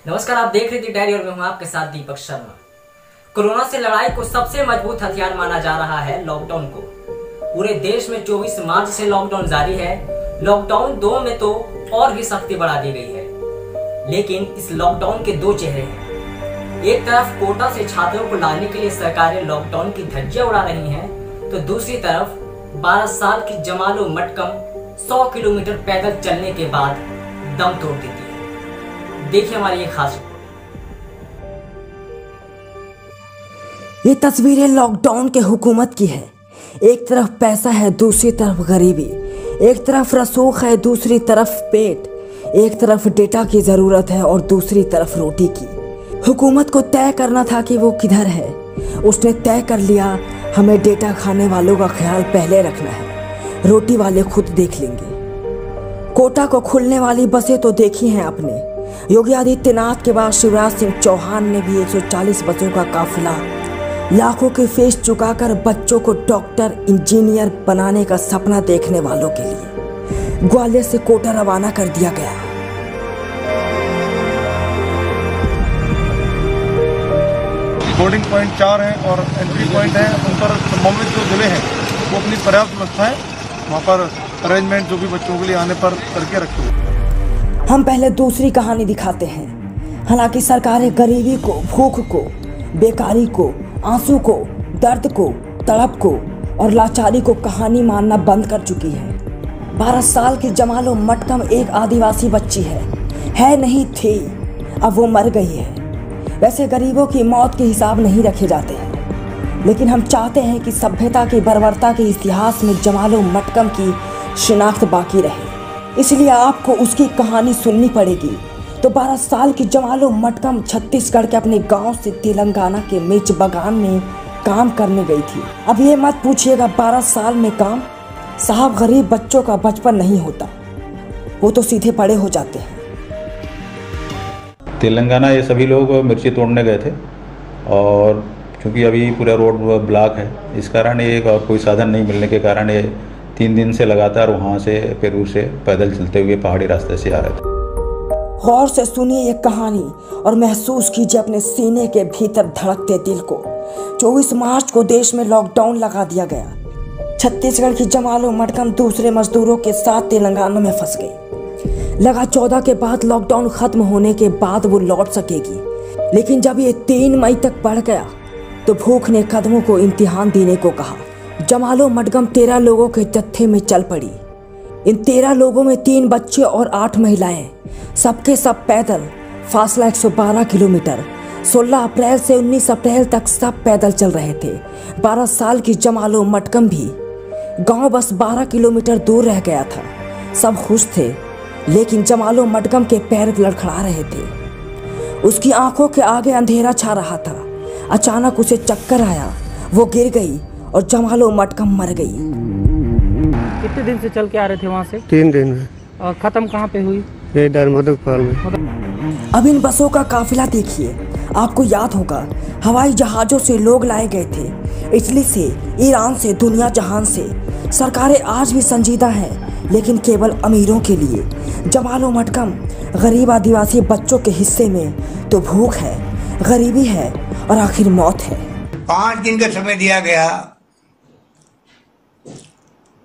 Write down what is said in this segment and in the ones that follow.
नमस्कार, आप देख रहे थे डायरी और मैं हूं आपके साथ दीपक शर्मा। कोरोना से लड़ाई को सबसे मजबूत हथियार माना जा रहा है लॉकडाउन को। पूरे देश में 24 मार्च से लॉकडाउन जारी है। लॉकडाउन 2 में तो और भी सख्ती बढ़ा दी गई है, लेकिन इस लॉकडाउन के दो चेहरे हैं। एक तरफ कोटा से छात्रों को लाने के लिए सरकारें लॉकडाउन की धज्जियां उड़ा रही हैं, तो दूसरी तरफ 12 साल की जमालो मटकम 100 किलोमीटर पैदल चलने के बाद दम तोड़ देती है। देखिए हमारी ये खास रिपोर्ट। ये तस्वीरें लॉकडाउन के हुकूमत की है। एक तरफ पैसा है, दूसरी तरफ गरीबी। एक तरफ रसूख है, दूसरी तरफ पेट। एक तरफ डेटा की ज़रूरत है और दूसरी तरफ रोटी की। हुकूमत को तय करना था कि वो किधर है। उसने तय कर लिया, हमें डेटा खाने वालों का ख्याल पहले रखना है, रोटी वाले खुद देख लेंगे। कोटा को खुलने वाली बसें तो देखी हैं आपने। योगी आदित्यनाथ के बाद शिवराज सिंह चौहान ने भी 140 बसों का काफिला लाखों के फीस चुकाकर बच्चों को डॉक्टर इंजीनियर बनाने का सपना देखने वालों के लिए ग्वालियर से कोटा रवाना कर दिया गया। बोर्डिंग पॉइंट 4 है और एंट्री पॉइंट है। उन पर संबंधित जो जिले हैं वो अपनी पर्याप्त व्यवस्था है, वहाँ पर अरेंजमेंट जो भी बच्चों के लिए आने पर करके रखे हुए। हम पहले दूसरी कहानी दिखाते हैं। हालांकि सरकारें गरीबी को, भूख को, बेकारी को, आंसू को, दर्द को, तड़प को और लाचारी को कहानी मानना बंद कर चुकी है। 12 साल की जमालो मटकम एक आदिवासी बच्ची है नहीं थी, अब वो मर गई है। वैसे गरीबों की मौत के हिसाब नहीं रखे जाते हैं, लेकिन हम चाहते हैं कि सभ्यता की बर्बरता के इतिहास में जमालो मटकम की शिनाख्त बाकी रहे, इसलिए आपको उसकी कहानी सुननी पड़ेगी। तो 12 साल की जमालो मटकम छत्तीसगढ़ के अपने गांव से तेलंगाना के मिर्च बागान में काम करने गई थी। अब ये मत पूछिएगा 12 साल में काम। साहब, गरीब बच्चों का बचपन नहीं होता, वो तो सीधे बड़े हो जाते हैं। तेलंगाना ये सभी लोग मिर्ची तोड़ने गए थे और क्योंकि अभी पूरा रोड ब्लॉक है, इस कारण ये और कोई साधन नहीं मिलने के कारण ये 3 दिन से लगातार वहाँ से पेरू से पैदल चलते हुए पहाड़ी रास्ते से आ रहे थे। गौर से सुनिए ये कहानी और महसूस कीजिए अपने सीने के भीतर धड़कते दिल को। 24 मार्च को देश में लॉकडाउन लगा दिया गया। छत्तीसगढ़ की जमालो मटकम दूसरे मजदूरों के साथ तेलंगाना में फंस गई। लगा 14 के बाद लॉकडाउन खत्म होने के बाद वो लौट सकेगी, लेकिन जब ये 3 मई तक बढ़ गया तो भूख ने कदमों को इम्तिहान देने को कहा। जमालो मटकम 13 लोगों के जत्थे में चल पड़ी। इन 13 लोगों में 3 बच्चे और 8 महिलाएं, सबके सब पैदल। फासला 112 किलोमीटर। 16 अप्रैल से 19 अप्रैल तक सब पैदल चल रहे थे। 12 साल की जमालो मटकम भी। गांव बस 12 किलोमीटर दूर रह गया था। सब खुश थे, लेकिन जमालो मटकम के पैर लड़खड़ा रहे थे। उसकी आंखों के आगे अंधेरा छा रहा था। अचानक उसे चक्कर आया, वो गिर गई और जमालो मटकम मर गई। कितने दिन से चल के आ रहे थे वहाँ से? 3 दिन में। और खत्म कहाँ पे हुई? ये डरमदुखपाल में। अब इन बसों का काफिला देखिए। आपको याद होगा, हवाई जहाज़ों से लोग लाए गए थे, इटली से, ईरान से, दुनिया जहान से। सरकारें आज भी संजीदा हैं, लेकिन केवल अमीरों के लिए। जमालो मटकम गरीब आदिवासी बच्चों के हिस्से में तो भूख है, गरीबी है और आखिर मौत है। 5 दिन का समय दिया गया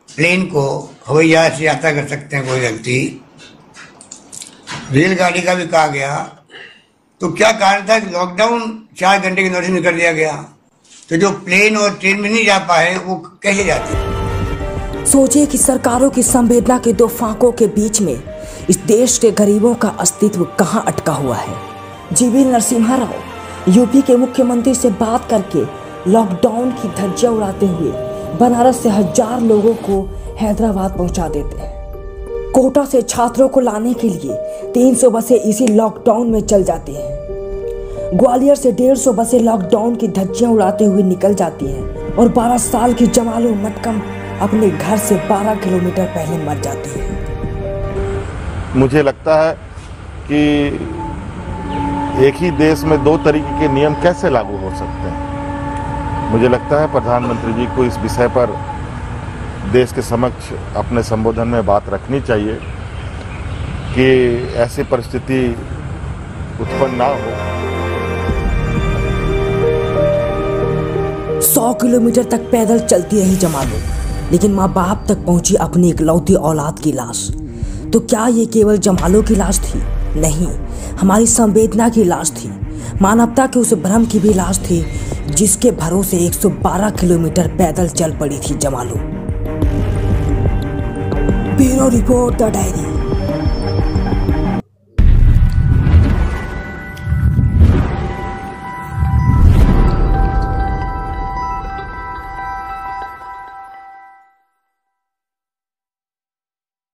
प्लेन को, हवाई जहाज से यात्रा कर सकते हैं कोई व्यक्ति। रेलगाड़ी का भी कहा गया, तो क्या कारण था कि लॉकडाउन 4 घंटे की नोटिस में कर दिया गया, तो जो प्लेन और ट्रेन में नहीं जा पाए वो कैसे जाते? सोचिए कि सरकारों की संवेदना के 2 फांकों के बीच में इस देश के गरीबों का अस्तित्व कहाँ अटका हुआ है। जीवी नरसिम्हा राव यूपी के मुख्यमंत्री से बात करके लॉकडाउन की धज्जियां उड़ाते हुए बनारस से 1000 लोगों को हैदराबाद पहुंचा देते हैं। कोटा से छात्रों को लाने के लिए 300 बसें इसी लॉकडाउन में चल जाती हैं। ग्वालियर से 150 बसें लॉकडाउन की धज्जियां उड़ाते हुए निकल जाती हैं और 12 साल की जमालो मटकम अपने घर से 12 किलोमीटर पहले मर जाती है। मुझे लगता है कि एक ही देश में 2 तरीके के नियम कैसे लागू हो सकते हैं। मुझे लगता है प्रधानमंत्री जी को इस विषय पर देश के समक्ष अपने संबोधन में बात रखनी चाहिए कि ऐसी परिस्थिति उत्पन्न ना हो। 100 किलोमीटर तक पैदल चलती रही जमालो, लेकिन माँ बाप तक पहुंची अपनी इकलौती औलाद की लाश। तो क्या ये केवल जमालो की लाश थी? नहीं, हमारी संवेदना की लाश थी, मानवता के उस भ्रम की भी लाश थी जिसके भरोसे 112 किलोमीटर पैदल चल पड़ी थी Jamalo. Bureau report the diary.